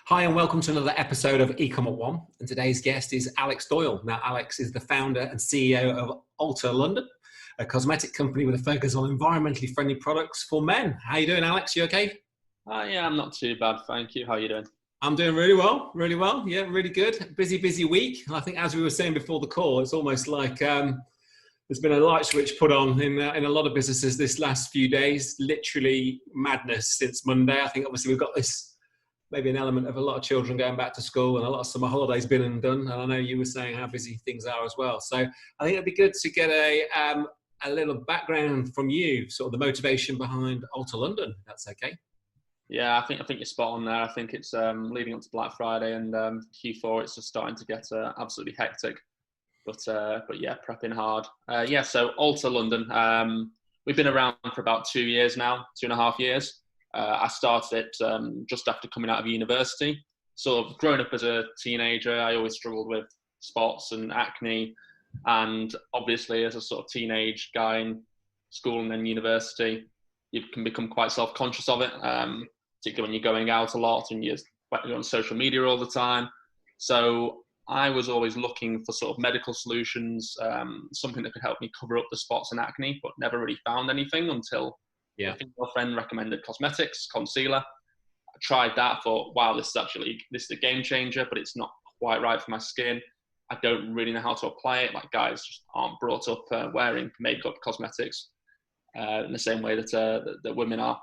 Hi and welcome to another episode of eCommerce One. And today's guest is Alex Doyle. Now, Alex is the founder and CEO of ALTR London, a cosmetic company with a focus on environmentally friendly products for men. How you doing, Alex? You okay? Yeah, I'm not too bad, thank you. How are you doing? I'm doing really well, really well. Yeah, really good. Busy week. And I think, as we were saying before the call, it's almost like there's been a light switch put on in a lot of businesses this last few days. Literally madness since Monday. I think obviously we've got this maybe an element of a lot of children going back to school and a lot of summer holidays been and done. And I know you were saying how busy things are as well. So I think it'd be good to get a little background from you, sort of the motivation behind ALTR London, if that's okay. Yeah, I think you're spot on there. I think it's leading up to Black Friday and Q4. It's just starting to get absolutely hectic. But yeah, prepping hard. So ALTR London. We've been around for about 2 years now, 2.5 years. I started it just after coming out of university. Sort of growing up as a teenager, I always struggled with spots and acne. And obviously, as a sort of teenage guy in school and then university, you can become quite self-conscious of it, particularly when you're going out a lot and you're on social media all the time. So I was always looking for sort of medical solutions, something that could help me cover up the spots and acne, but never really found anything until I think my friend recommended cosmetics, concealer. I tried that, thought, wow, this is a game changer, but it's not quite right for my skin. I don't really know how to apply it. Like, guys just aren't brought up wearing makeup, cosmetics in the same way that women are.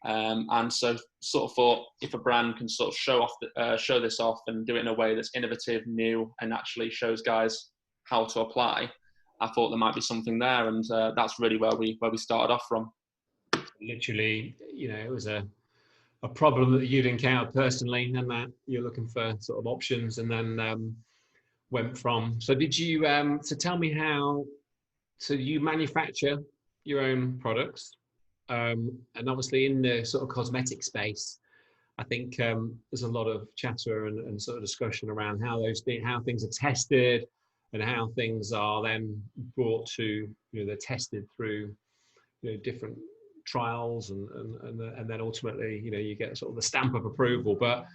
And so sort of thought, if a brand can sort of show this off and do it in a way that's innovative, new, and actually shows guys how to apply, I thought there might be something there. And that's really where we started off from. Literally, it was a problem that you'd encountered personally, and that you're looking for sort of options, and then went from. So did you? So tell me how. So you manufacture your own products, and obviously in the sort of cosmetic space, I think there's a lot of chatter and sort of discussion around how things are tested, and how things are then brought to they're tested through different trials and then ultimately you get sort of the stamp of approval, but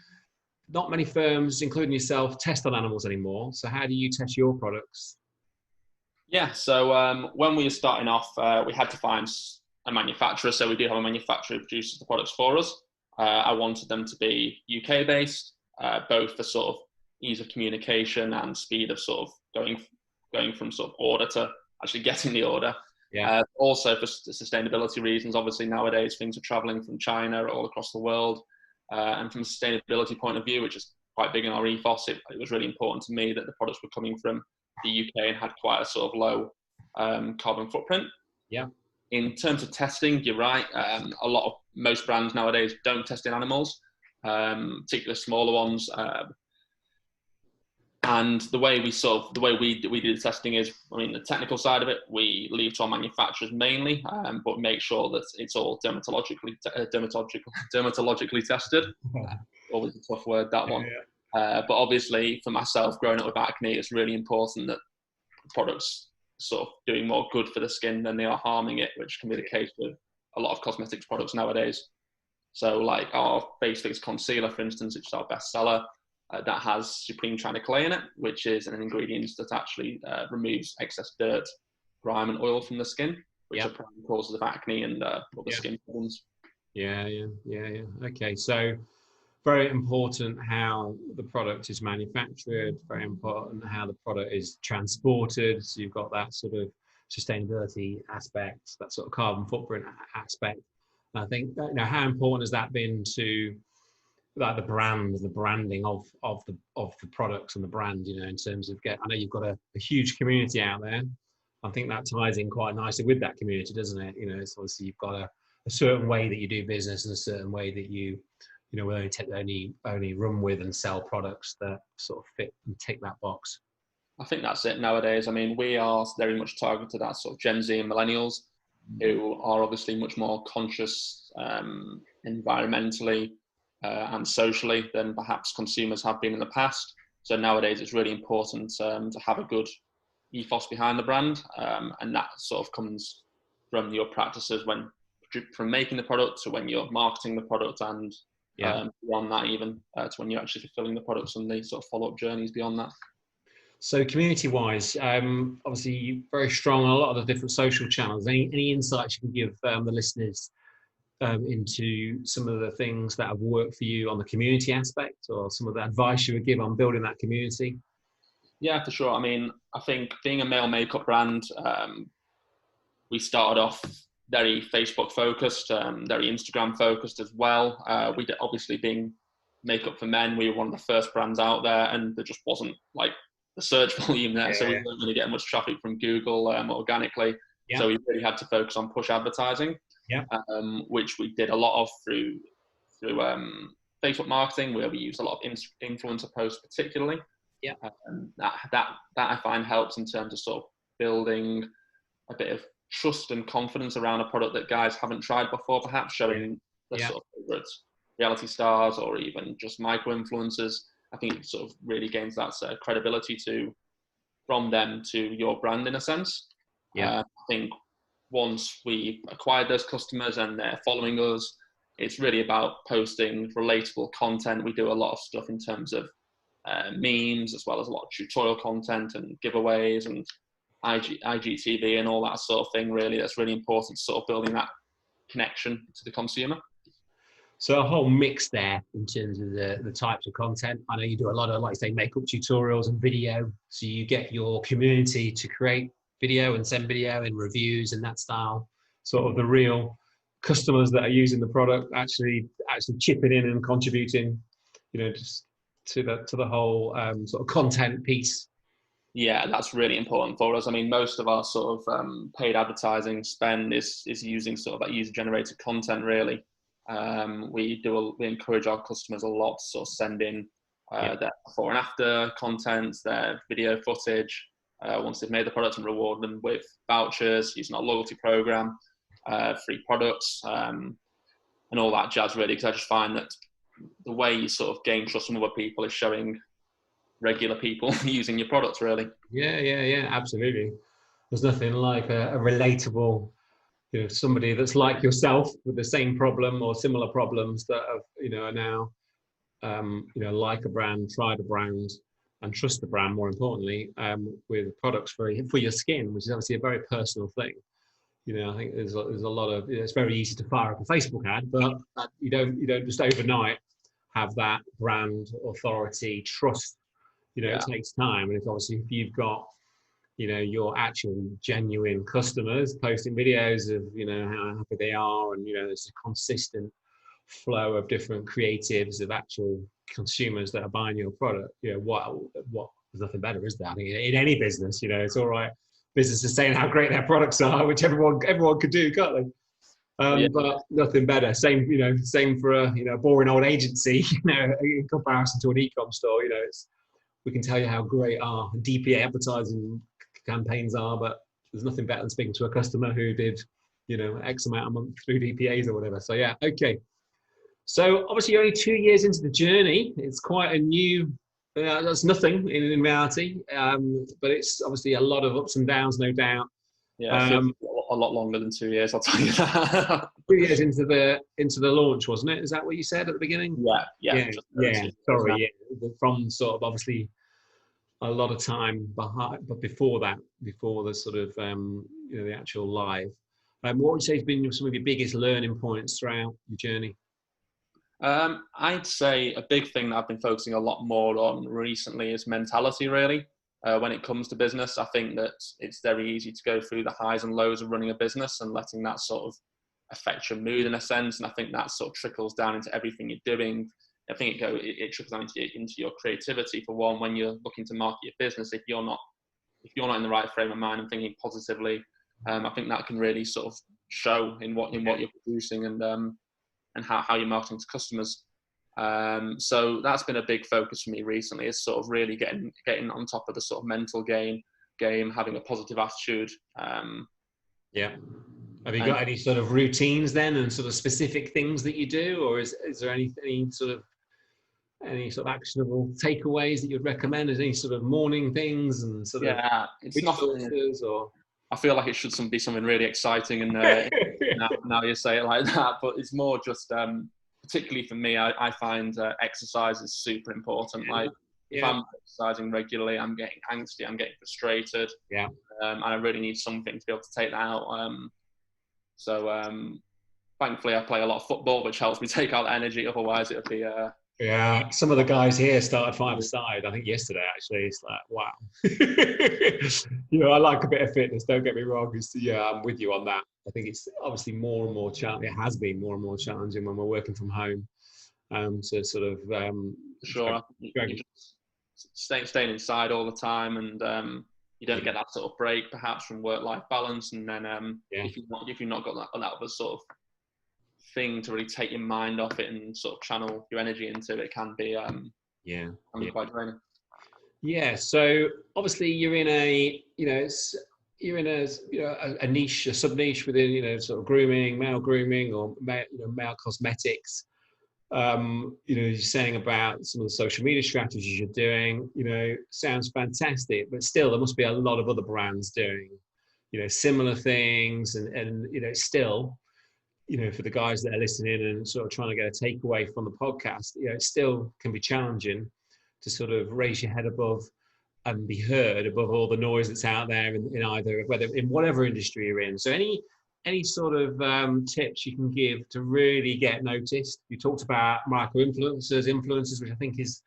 not many firms, including yourself, test on animals anymore. So how do you test your products? Yeah, so when we were starting off, we had to find a manufacturer. So we do have a manufacturer who produces the products for us. I wanted them to be UK based, both for sort of ease of communication and speed of sort of going from sort of order to actually getting the order. Yeah. Also for sustainability reasons. Obviously nowadays things are traveling from China all across the world, and from a sustainability point of view, which is quite big in our ethos, it was really important to me that the products were coming from the UK and had quite a sort of low carbon footprint. Yeah. In terms of testing, you're right. Most brands nowadays don't test in animals, particularly smaller ones. And the way we do the testing is, the technical side of it, we leave to our manufacturers mainly, but make sure that it's all dermatologically tested. Always a tough word, that one. But obviously, for myself, growing up with acne, it's really important that products sort of doing more good for the skin than they are harming it, which can be the case with a lot of cosmetics products nowadays. So, like our Face Fix concealer, for instance, which is our best seller. That has supreme China clay in it, which is an ingredient that actually removes excess dirt, grime, and oil from the skin, which are prime causes of acne and other skin problems. Yeah. Okay, so very important how the product is manufactured, very important how the product is transported. So you've got that sort of sustainability aspect, that sort of carbon footprint aspect. And I think how important has that been to like the branding of the products and the brand, in terms of I know you've got a huge community out there. I think that ties in quite nicely with that community, doesn't it? It's obviously you've got a certain way that you do business and a certain way that you will only run with and sell products that sort of fit and tick that box. I think that's it nowadays. We are very much targeted at sort of Gen Z and millennials, who are obviously much more conscious environmentally and socially than perhaps consumers have been in the past. So nowadays it's really important to have a good ethos behind the brand, and that sort of comes from your practices from making the product to when you're marketing the product and Yeah. beyond that even to when you're actually fulfilling the products and the sort of follow-up journeys beyond that. So community-wise, obviously you're very strong on a lot of the different social channels. Any insights you can give the listeners into some of the things that have worked for you on the community aspect, or some of the advice you would give on building that community? Yeah, for sure. I mean, I think being a male makeup brand, we started off very Facebook focused, very Instagram focused as well. We did, obviously being makeup for men, we were one of the first brands out there, and there just wasn't like the search volume there, so we weren't really getting much traffic from Google organically. Yeah. So we really had to focus on push advertising, Yeah. which we did a lot of through Facebook marketing, where we use a lot of influencer posts particularly. Yeah. That I find helps in terms of sort of building a bit of trust and confidence around a product that guys haven't tried before, perhaps showing the sort of favorites, reality stars, or even just micro influencers. I think it sort of really gains that credibility from them to your brand in a sense. I think once we acquired those customers and they're following us, it's really about posting relatable content. We do a lot of stuff in terms of memes, as well as a lot of tutorial content and giveaways and IGTV and all that sort of thing. Really, that's really important, sort of building that connection to the consumer. So a whole mix there in terms of the types of content. I know you do a lot of, like say, makeup tutorials and video. So you get your community to create video and send video and reviews and that style. Sort of the real customers that are using the product actually chipping in and contributing, just to the whole sort of content piece. Yeah, that's really important for us. I mean, most of our sort of paid advertising spend is using sort of that user-generated content, really. We encourage our customers a lot to sort of send in their before and after content, their video footage, once they've made the product, and reward them with vouchers using our loyalty program, free products, and all that jazz, really, because I just find that the way you sort of gain trust from other people is showing regular people using your products, really. Yeah, absolutely. There's nothing like a relatable, somebody that's like yourself with the same problem or similar problems that have, are now, like a brand, tried a brand, and trust the brand, more importantly, with products for your skin, which is obviously a very personal thing. I think there's a lot of, it's very easy to fire up a Facebook ad, but you don't just overnight have that brand authority trust. It takes time, and if you've got your actual genuine customers posting videos of how happy they are, and there's a consistent flow of different creatives of actual consumers that are buying your product, what there's nothing better, is there? I mean, in any business, it's all right businesses saying how great their products are, which everyone could do, can't they? But nothing better. Same for a boring old agency, in comparison to an e-com store. We can tell you how great our DPA advertising campaigns are, but there's nothing better than speaking to a customer who did, X amount a month through DPAs or whatever. So yeah, okay. So obviously you're only 2 years into the journey. It's quite a new, that's nothing in reality, but it's obviously a lot of ups and downs, no doubt. Yeah, a lot longer than 2 years, I'll tell you that. 2 years into the launch, wasn't it? Is that what you said at the beginning? Yeah. Sorry, yeah. From sort of obviously a lot of time behind, but before the sort of the actual live. What would you say has been some of your biggest learning points throughout your journey? I'd say a big thing that I've been focusing a lot more on recently is mentality, really. When it comes to business, I think that it's very easy to go through the highs and lows of running a business and letting that sort of affect your mood in a sense. And I think that sort of trickles down into everything you're doing. I think it trickles down into your creativity, for one. When you're looking to market your business, if you're not in the right frame of mind and thinking positively, I think that can really sort of show in what you're producing and how you're marketing to customers. So that's been a big focus for me recently, is sort of really getting on top of the sort of mental game, having a positive attitude. Have you got any sort of routines then, and sort of specific things that you do, or is there any sort of actionable takeaways that you'd recommend? Is any sort of morning things and sort of it's not, or? I feel like it should be something really exciting, and now you say it like that, but it's more just particularly for me, I find exercise is super important. Like if I'm exercising regularly, I'm getting angsty, I'm getting frustrated, and I really need something to be able to take that out. Thankfully, I play a lot of football, which helps me take out the energy. Otherwise, it would be yeah, some of the guys here started five-a-side, I think yesterday, actually. It's like, wow. I like a bit of fitness, don't get me wrong. I'm with you on that. I think it's obviously more and more challenging. It has been more and more challenging when we're working from home. To sort of sure, you just staying inside all the time, and you don't get that sort of break perhaps from work-life balance. And then if you've not got that other sort of thing to really take your mind off it and sort of channel your energy into it, can be quite draining. Yeah. So obviously you're in a a niche, a sub niche within sort of grooming, male grooming, or male cosmetics. You're saying about some of the social media strategies you're doing. Sounds fantastic, but still there must be a lot of other brands doing similar things, and still. For the guys that are listening and sort of trying to get a takeaway from the podcast, it still can be challenging to sort of raise your head above and be heard above all the noise that's out there in either, whether in whatever industry you're in. So any sort of tips you can give to really get noticed? You talked about influencers, which I think is,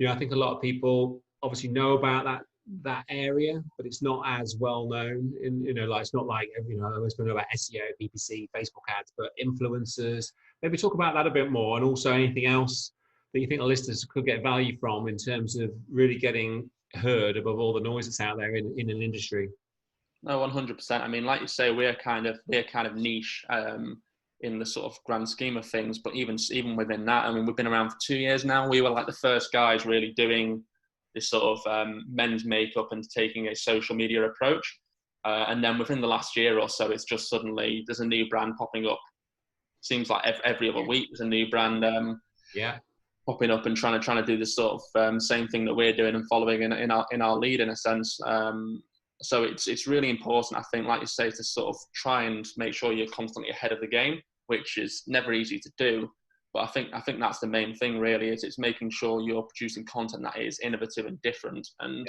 I think a lot of people obviously know about that area, but it's not as well known. It's not like I always know about SEO, PPC, Facebook ads, but influencers. Maybe talk about that a bit more, and also anything else that you think the listeners could get value from in terms of really getting heard above all the noise that's out there in an industry. No, 100%. I mean, like you say, we're kind of niche in the sort of grand scheme of things, but even within that, I mean, we've been around for 2 years now. We were like the first guys really doing this sort of men's makeup and taking a social media approach. And then within the last year or so, it's just suddenly there's a new brand popping up. Seems like every other week there's a new brand popping up and trying to do this sort of same thing that we're doing and following in our lead in a sense. So it's really important, I think, like you say, to sort of try and make sure you're constantly ahead of the game, which is never easy to do. But I think that's the main thing, really, is it's making sure you're producing content that is innovative and different. And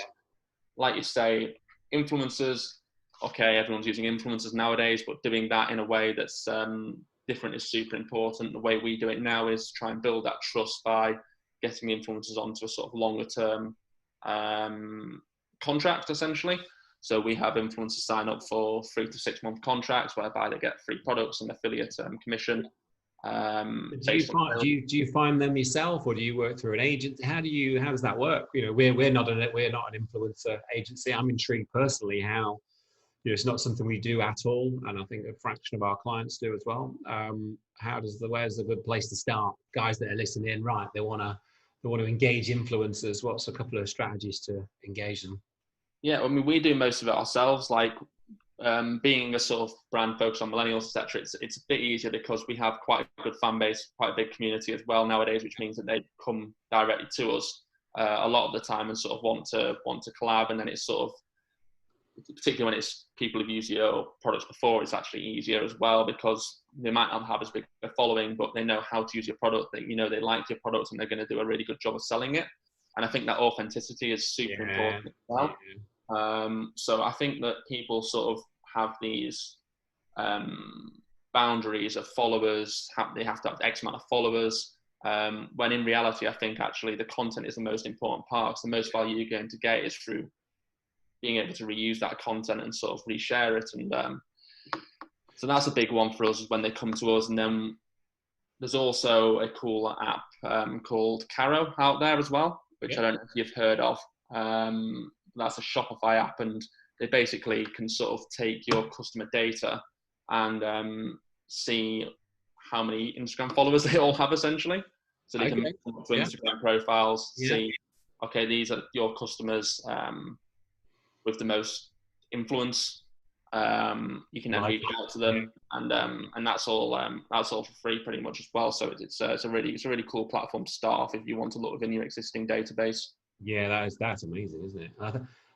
like you say, influencers, okay, everyone's using influencers nowadays, but doing that in a way that's different is super important. The way we do it now is try and build that trust by getting influencers onto a sort of longer term contract, essentially. So we have influencers sign up for 3 to 6 month contracts whereby they get free products and affiliate commission. Do you find them yourself, or do you work through an agent? How does that work? We're not an influencer agency. I'm intrigued personally how it's not something we do at all, and I think a fraction of our clients do as well. Where's a good place to start? Guys that are listening, right? They want to engage influencers. What's a couple of strategies to engage them? Yeah, I mean, we do most of it ourselves. Like being a sort of brand focused on millennials, etc. It's a bit easier because we have quite a good fan base, quite a big community as well nowadays, which means that they come directly to us a lot of the time and sort of want to collab. And then it's sort of, particularly when it's people who've used your products before, it's actually easier as well because they might not have as big a following, but they know how to use your product. They they like your product and they're going to do a really good job of selling it. And I think that authenticity is super important as well. So I think that people sort of have these boundaries of followers. They have to have X amount of followers. When in reality, I think actually the content is the most important part. So the most value you're going to get is through being able to reuse that content and sort of reshare it. And so that's a big one for us, is when they come to us. And then there's also a cool app called Carro out there as well, which I don't know if you've heard of. That's a Shopify app, and they basically can sort of take your customer data and see how many Instagram followers they all have, essentially. So they can make them to Instagram profiles, see, okay, these are your customers with the most influence. You can then reach out to them, and that's all for free pretty much as well. So it's a really cool platform to start off if you want to look within your existing database. Yeah, that's amazing, isn't it?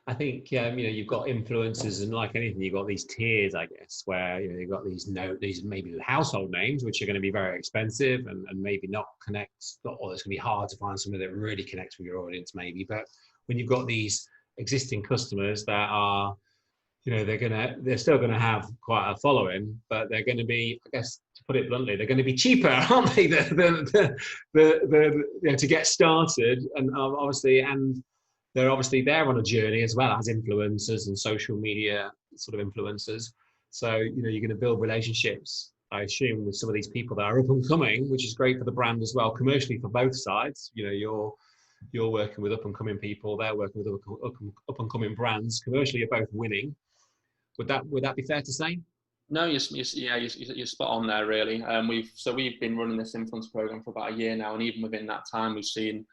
I think you've got influencers, and like anything, you've got these tiers, I guess, where you've got these maybe household names, which are going to be very expensive and maybe not connect, or it's going to be hard to find somebody that really connects with your audience, maybe. But when you've got these existing customers that are, they're still gonna have quite a following, but they're going to be, I guess, to put it bluntly, they're going to be cheaper, aren't they? To get started, and obviously, and they're obviously there on a journey as well as influencers and social media sort of influencers. So you're going to build relationships, I assume, with some of these people that are up and coming, which is great for the brand as well, commercially for both sides. You're working with up and coming people, they're working with up and coming brands. Commercially, you're both winning. Would that be fair to say? No, you're spot on there, really. We've been running this influence program for about a year now, and even within that time, we've seen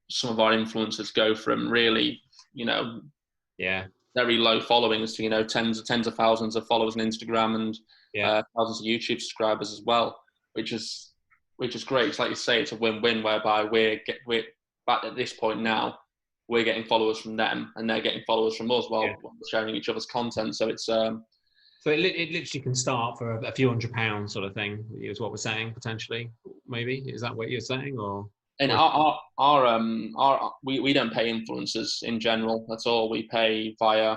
some of our influencers go from really, very low followings to tens of thousands of followers on Instagram and thousands of YouTube subscribers as well, which is great. It's like you say, it's a win-win, whereby we're back at this point now. We're getting followers from them, and they're getting followers from us while sharing each other's content. So it's so it literally can start for a few £100 sort of thing, is what we're saying, potentially. Maybe is that what you're saying, or? And we don't pay influencers in general at all. We pay via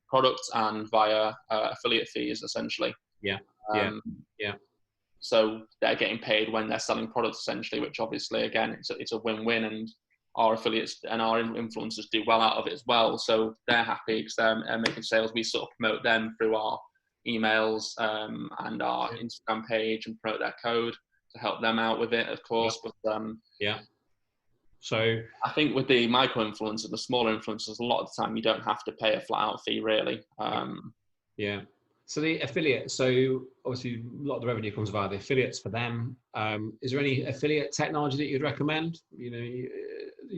products and via affiliate fees, essentially. Yeah. So they're getting paid when they're selling products, essentially, which obviously, again, it's a win-win, and our affiliates and our influencers do well out of it as well. So they're happy because they're making sales. We sort of promote them through our emails and our Instagram page, and promote their code to help them out with it, of course. But so I think with the micro influencers, the smaller influencers, a lot of the time you don't have to pay a flat out fee, really. So the affiliate, so obviously a lot of the revenue comes via the affiliates for them. Is there any affiliate technology that you'd recommend?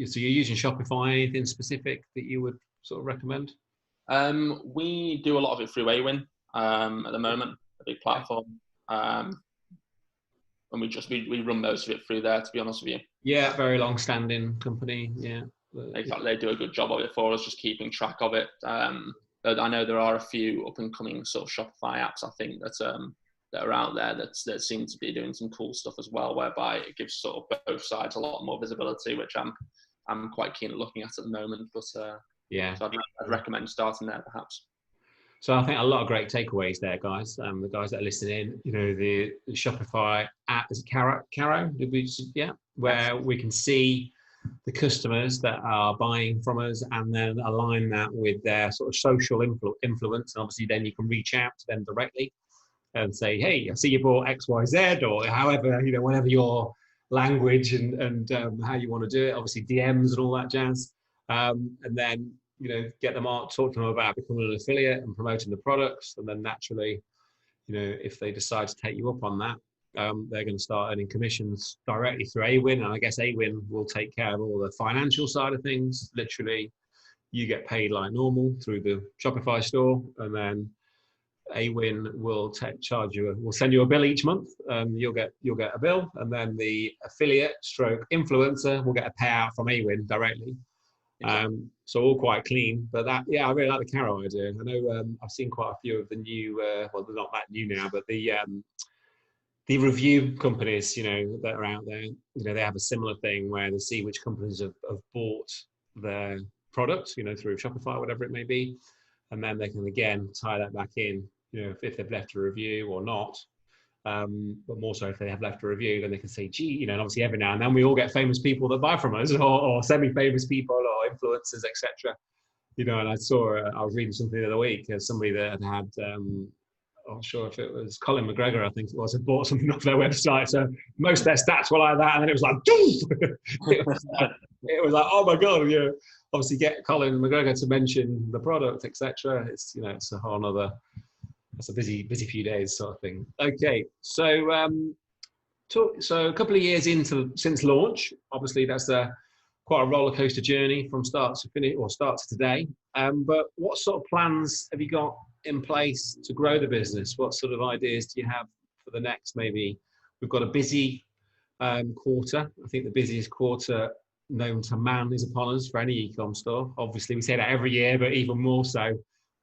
So you're using Shopify, anything specific that you would sort of recommend? We do a lot of it through Awin at the moment, a big platform. And we run most of it through there, to be honest with you. Yeah, very long-standing company. Yeah, they do a good job of it for us, just keeping track of it. I know there are a few up-and-coming sort of Shopify apps, I think, that are out there that seem to be doing some cool stuff as well, whereby it gives sort of both sides a lot more visibility, which I'm quite keen at looking at the moment. But so I'd recommend starting there, perhaps. So I think a lot of great takeaways there, guys. The guys that are listening in, the Shopify app is Carro. Where we can see the customers that are buying from us, and then align that with their sort of social influence. And obviously, then you can reach out to them directly and say, "Hey, I see you bought X, Y, Z," or however, whatever your language and how you want to do it. Obviously, DMs and all that jazz, and then get them out, talk to them about becoming an affiliate and promoting the products. And then naturally, if they decide to take you up on that, they're going to start earning commissions directly through Awin. And I guess Awin will take care of all the financial side of things. Literally, you get paid like normal through the Shopify store, and then Awin will charge you. We'll send you a bill each month. You'll get a bill, and then the affiliate stroke influencer will get a payout from Awin directly. So all quite clean, but I really like the Carro idea. I know I've seen quite a few of the new, well, they're not that new now, but the review companies, that are out there, they have a similar thing where they see which companies have bought their product, through Shopify, whatever it may be, and then they can again tie that back in, if they've left a review or not. But more so if they have left a review, then they can say, gee, and obviously every now and then we all get famous people that buy from us, or semi-famous people or influencers, etc. And I was reading something the other week, somebody that had, I'm not sure if it was Colin McGregor, I think it was, had bought something off their website. So most of their stats were like that, and then it was like, it was like, oh my God, obviously get Colin McGregor to mention the product, etc. It's, it's a whole nother, it's a busy few days sort of thing. Okay, so a couple of years since launch, obviously that's quite a roller coaster journey from start to finish, or start to today. But what sort of plans have you got in place to grow the business? What sort of ideas do you have for the next? Maybe we've got a busy quarter. I think the busiest quarter known to man is upon us for any e-com store. Obviously, we say that every year, but even more so,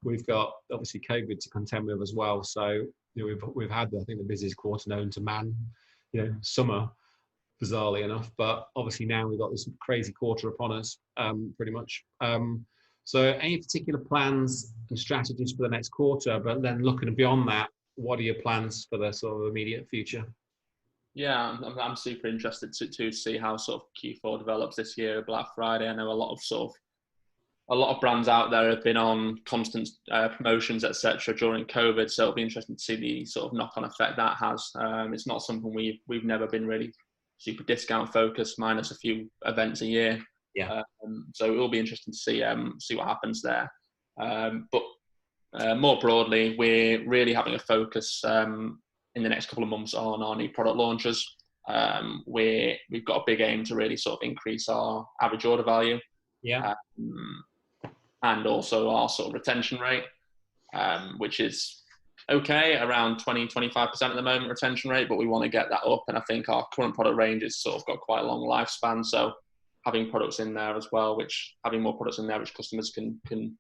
we've got obviously COVID to contend with as well. So we've had, I think, the busiest quarter known to man. Summer, bizarrely enough, but obviously now we've got this crazy quarter upon us, pretty much. So any particular plans and strategies for the next quarter? But then looking beyond that, what are your plans for the sort of immediate future? Yeah, I'm super interested to see how sort of Q4 develops this year, Black Friday. I know a lot of brands out there have been on constant promotions, etc., during COVID. So it'll be interesting to see the sort of knock-on effect that has. It's not something we've never been really super discount focused, minus a few events a year. Yeah. So it will be interesting to see what happens there. But more broadly, we're really having a focus in the next couple of months on our new product launches. We've got a big aim to really sort of increase our average order value. Yeah. And also our sort of retention rate, which is okay, around 20-25% at the moment retention rate, but we want to get that up. And I think our current product range has sort of got quite a long lifespan. So having products in there as well, having more products in there which customers can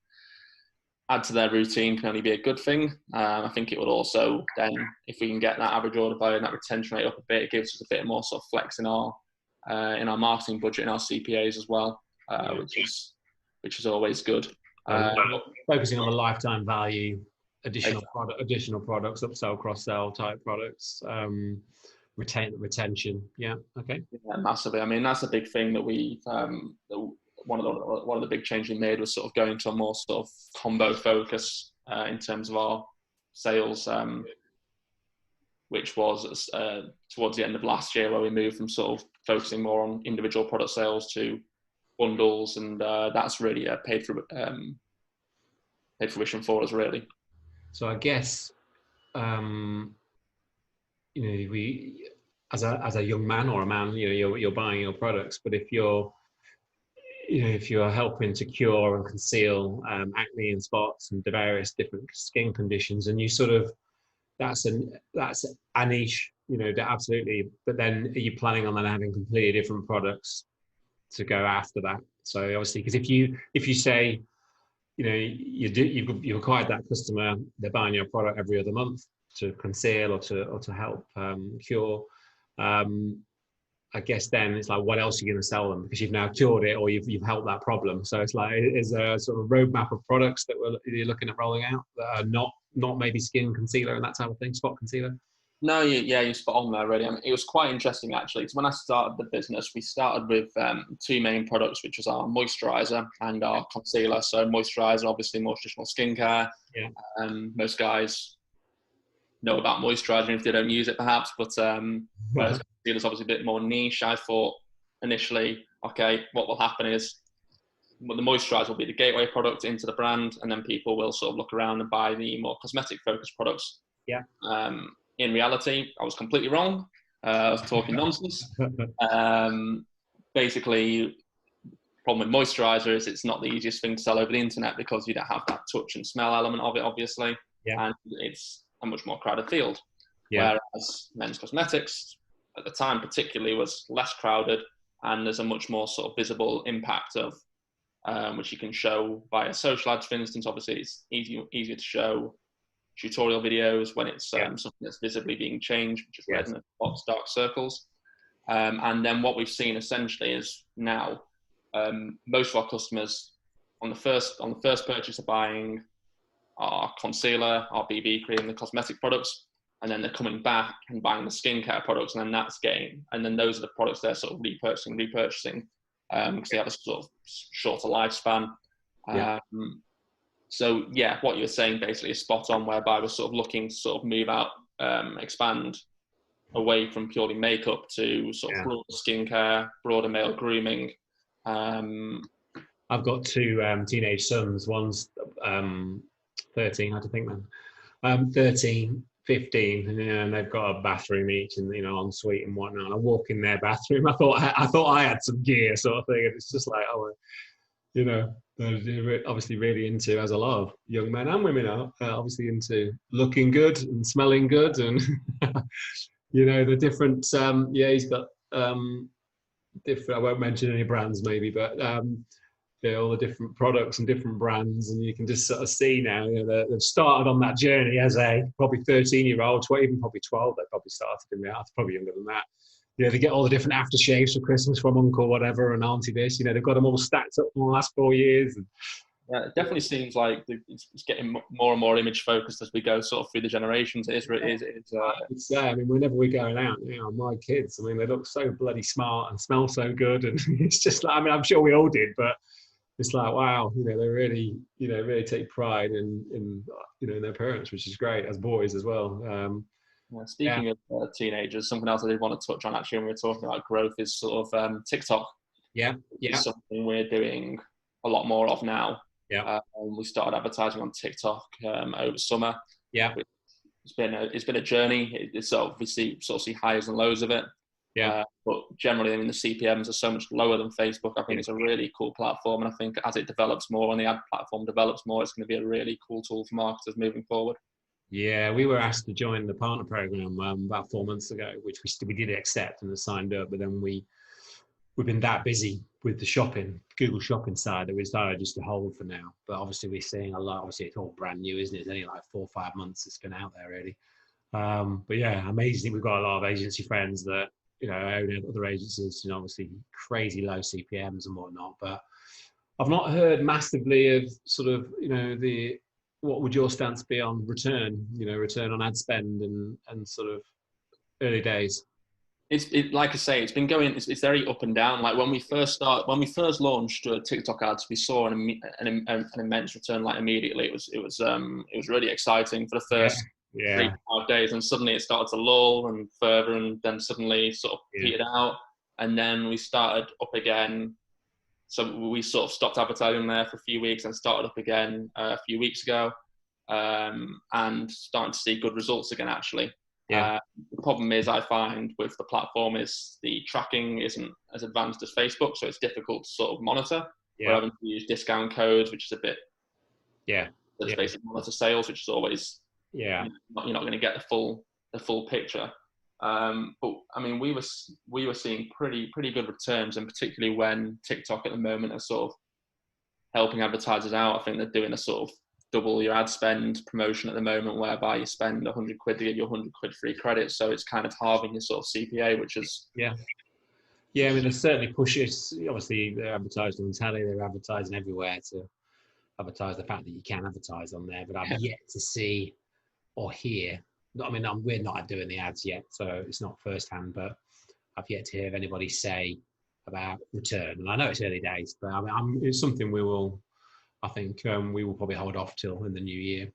add to their routine can only be a good thing. I think it would also then, if we can get that average order value and that retention rate up a bit, it gives us a bit more sort of flex in our marketing budget and our CPAs as well, which is always good. Focusing on the lifetime value, additional products, upsell, cross-sell type products, retention. Yeah. Okay. Yeah, massively. I mean, that's a big thing that we've one of the big changes we made was sort of going to a more sort of combo focus in terms of our sales, which was towards the end of last year, where we moved from sort of focusing more on individual product sales to bundles, and that's really paid fruition for us, really. So I guess we as a young man or a man, you're buying your products, but if you're helping to cure and conceal acne and spots and the various different skin conditions, and you sort of that's a niche, absolutely. But then are you planning on then having completely different products to go after that? So obviously, because if you say, you've acquired that customer, they're buying your product every other month to conceal or to help cure. I guess then it's like, what else are you going to sell them? Because you've now cured it or you've helped that problem. So it's like, is there a sort of roadmap of products that you're looking at rolling out that are not maybe skin concealer and that type of thing, spot concealer? No, you're spot on there, really. I mean, it was quite interesting, actually, because when I started the business, we started with two main products, which was our moisturizer and our concealer. So moisturizer, obviously more traditional skincare. Yeah. Most guys know about moisturizer if they don't use it, perhaps, but concealer is obviously a bit more niche. I thought initially, okay, what will happen is the moisturizer will be the gateway product into the brand, and then people will sort of look around and buy the more cosmetic focused products. Yeah. In reality, I was completely wrong. I was talking nonsense. Basically, the problem with moisturizer is it's not the easiest thing to sell over the internet because you don't have that touch and smell element of it, obviously. Yeah. And it's a much more crowded field. Yeah. Whereas men's cosmetics, at the time particularly, was less crowded, and there's a much more sort of visible impact of which you can show via social ads, for instance. Obviously, it's easier to show tutorial videos when it's something that's visibly being changed, which is red in the box, dark circles. And then what we've seen essentially is now most of our customers on the first purchase are buying our concealer, our BB cream, the cosmetic products, and then they're coming back and buying the skincare products, and then that's getting, and then those are the products they're sort of repurchasing because they have a sort of shorter lifespan. So yeah, what you're saying basically is spot on, whereby we're sort of looking to sort of move out, expand away from purely makeup to sort of broader skincare, broader male grooming. I've got two teenage sons. One's 13, I had to think then. 13, 15, and they've got a bathroom each, and ensuite and whatnot. And I walk in their bathroom. I thought I had some gear, sort of thing, and it's just like, they're obviously really into, as a lot of young men and women are, obviously into looking good and smelling good, and the different. He's got different. I won't mention any brands, maybe, but all the different products and different brands, and you can just sort of see now, they've started on that journey as a probably 13-year-old, even probably 12. They probably started in the house, probably younger than that. They get all the different aftershaves for Christmas from Uncle whatever and Auntie this. They've got them all stacked up in the last 4 years. And, yeah, it definitely seems like it's getting more and more image focused as we go sort of through the generations. I mean, whenever we're going out, my kids, I mean, they look so bloody smart and smell so good, and it's just like, I mean, I'm sure we all did, but it's like, wow, they really, really take pride in their parents, which is great, as boys as well. Speaking of teenagers, something else I did want to touch on actually when we were talking about growth is sort of TikTok. Yeah. It's something we're doing a lot more of now. Yeah. We started advertising on TikTok over summer. Yeah. It's been a journey. It's obviously sort of see highs and lows of it. Yeah. But generally, I mean, the CPMs are so much lower than Facebook. I think it's a really cool platform, and I think as it develops more and the ad platform develops more, it's going to be a really cool tool for marketers moving forward. Yeah, we were asked to join the partner program about 4 months ago, which we did accept and signed up, but then we've been that busy with the Google Shopping side that we decided just to hold for now. But obviously we're seeing a lot. Obviously it's all brand new, isn't it? It's only like 4 or 5 months it's been out there really. But yeah, amazing. We've got a lot of agency friends that own other agencies, obviously crazy low CPMs and whatnot. But I've not heard massively of sort of what would your stance be on return on ad spend and sort of early days? Like I say, it's been going. It's very up and down. Like when we first launched TikTok ads, we saw an immense return. Like immediately, it was really exciting for the first 3 to 5 days, and suddenly it started to lull and further, and then suddenly sort of petered out, and then we started up again. So we sort of stopped advertising there for a few weeks and started up again a few weeks ago, and starting to see good results again actually. The problem is, I find with the platform is the tracking isn't as advanced as Facebook, so it's difficult to sort of monitor. We're having to use discount codes, which is a bit that's basically monitor sales, which is always you're not going to get the full picture. But I mean, we were seeing pretty good returns, and particularly when TikTok at the moment are sort of helping advertisers out. I think they're doing a sort of double your ad spend promotion at the moment, whereby you spend 100 quid to get your 100 quid free credit. So it's kind of halving your sort of CPA, which is I mean, they certainly push it. Obviously, they're advertising on telly, they're advertising everywhere to advertise the fact that you can advertise on there. But I've yet to see or hear. I mean, we're not doing the ads yet, so it's not firsthand, but I've yet to hear anybody say about return. And I know it's early days, but I mean, it's something we will probably hold off till in the new year,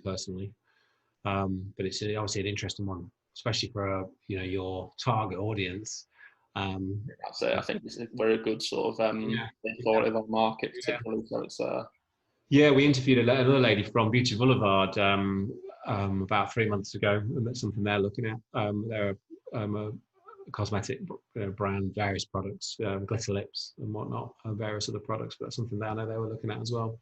personally. But it's obviously an interesting one, especially for your target audience. That's it. I think it's a very good sort of authoritative on market, particularly. So it's we interviewed another lady from Beauty Boulevard about 3 months ago, and that's something they're looking at. They're a cosmetic brand, various products, glitter lips and whatnot, various other products, but that's something I know they were looking at as well.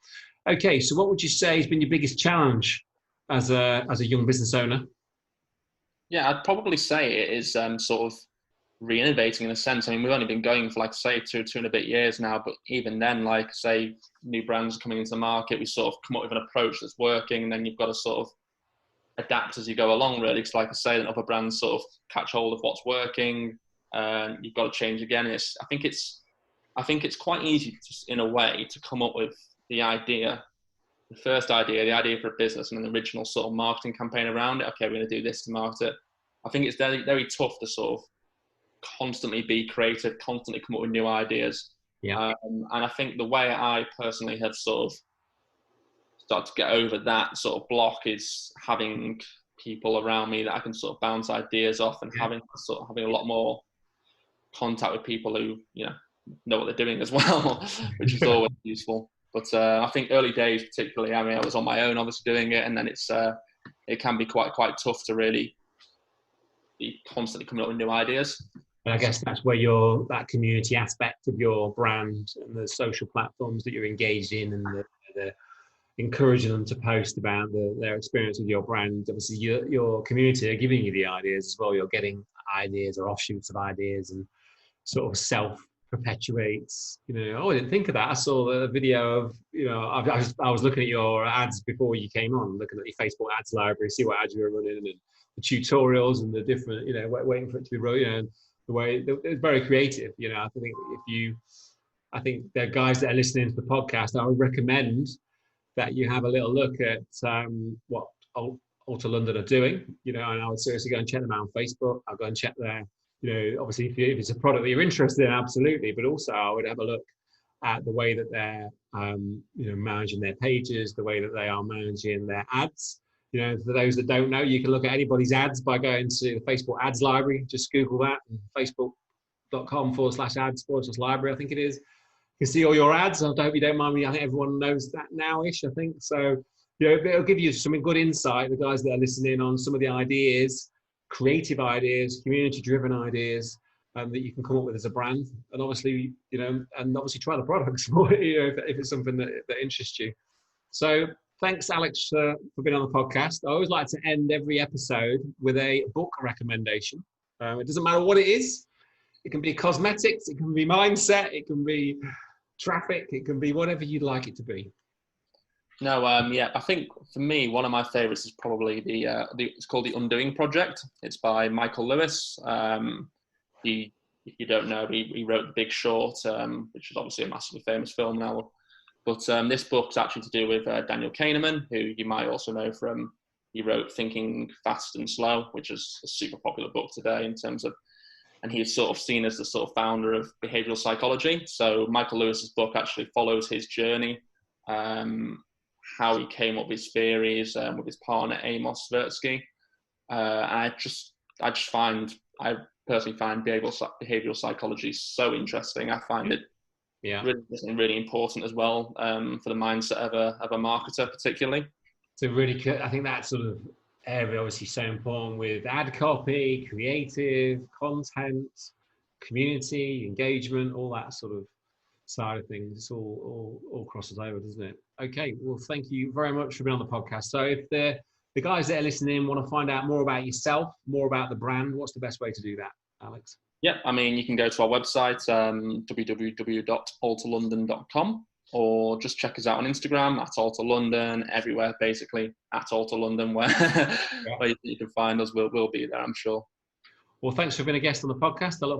Okay, so what would you say has been your biggest challenge as a young business owner? Yeah, I'd probably say it is sort of re-innovating in a sense. I mean, we've only been going for two and a bit years now, but even then, like say new brands coming into the market, we sort of come up with an approach that's working, and then you've got to sort of adapt as you go along, really. Because like I say, other brands sort of catch hold of what's working, and you've got to change again. I think it's quite easy in a way to come up with the first idea, the idea for a business, and an original sort of marketing campaign around it. Okay, we're going to do this to market it. I think it's very, very tough to sort of constantly be creative, constantly come up with new ideas. And I think the way I personally have sort of started to get over that sort of block is having people around me that I can sort of bounce ideas off, and having a lot more contact with people who know what they're doing as well, which is always useful. But I think early days, particularly, I mean, I was on my own, obviously doing it, and then it can be quite tough to really be constantly coming up with new ideas. And I guess that's where that community aspect of your brand and the social platforms that you're engaged in, and the encouraging them to post about their experience with your brand. Obviously, your community are giving you the ideas as well. You're getting ideas or offshoots of ideas, and sort of self perpetuates. I didn't think of that. I saw the video of, I was looking at your ads before you came on, looking at your Facebook ads library, see what ads you were running and the tutorials and the different, waiting for it to be run, the way it's very creative. I think the guys that are listening to the podcast, I would recommend that you have a little look at what ALTR London are doing, and I would seriously go and check them out on Facebook. I'll go and check their, obviously if it's a product that you're interested in, absolutely, but also I would have a look at the way that they're, managing their pages, the way that they are managing their ads. For those that don't know, you can look at anybody's ads by going to the Facebook ads library. Just Google that, facebook.com/ads/library, I think it is. You can see all your ads. I hope you don't mind me. I think everyone knows that now-ish, I think. So, it'll give you some good insight, the guys that are listening, on some of the ideas, creative ideas, community-driven ideas that you can come up with as a brand. And obviously, try the products if it's something that interests you. So thanks, Alex, for being on the podcast. I always like to end every episode with a book recommendation. It doesn't matter what it is. It can be cosmetics, it can be mindset, it can be traffic, it can be whatever you'd like it to be. No, I think for me, one of my favorites is probably it's called The Undoing Project. It's by Michael Lewis. If you don't know, he wrote The Big Short, which is obviously a massively famous film now. But this book's actually to do with Daniel Kahneman, who you might also know from, he wrote Thinking Fast and Slow, which is a super popular book today in terms of, and he's sort of seen as the sort of founder of behavioral psychology. So Michael Lewis's book actually follows his journey, how he came up with his theories with his partner Amos Tversky. I personally find behavioral psychology so interesting. I find it really important as well for the mindset of a marketer, particularly. So really, I think that sort of area obviously so important with ad copy, creative, content, community, engagement, all that sort of side of things. It's all crosses over, doesn't it? Okay, well, thank you very much for being on the podcast. So if the guys that are listening want to find out more about yourself, more about the brand, what's the best way to do that, Alex? Yeah, I mean, you can go to our website, www.altrlondon.com, or just check us out on Instagram at ALTR London, everywhere basically at ALTR London, where you can find us. We'll be there, I'm sure. Well, thanks for being a guest on the podcast. I look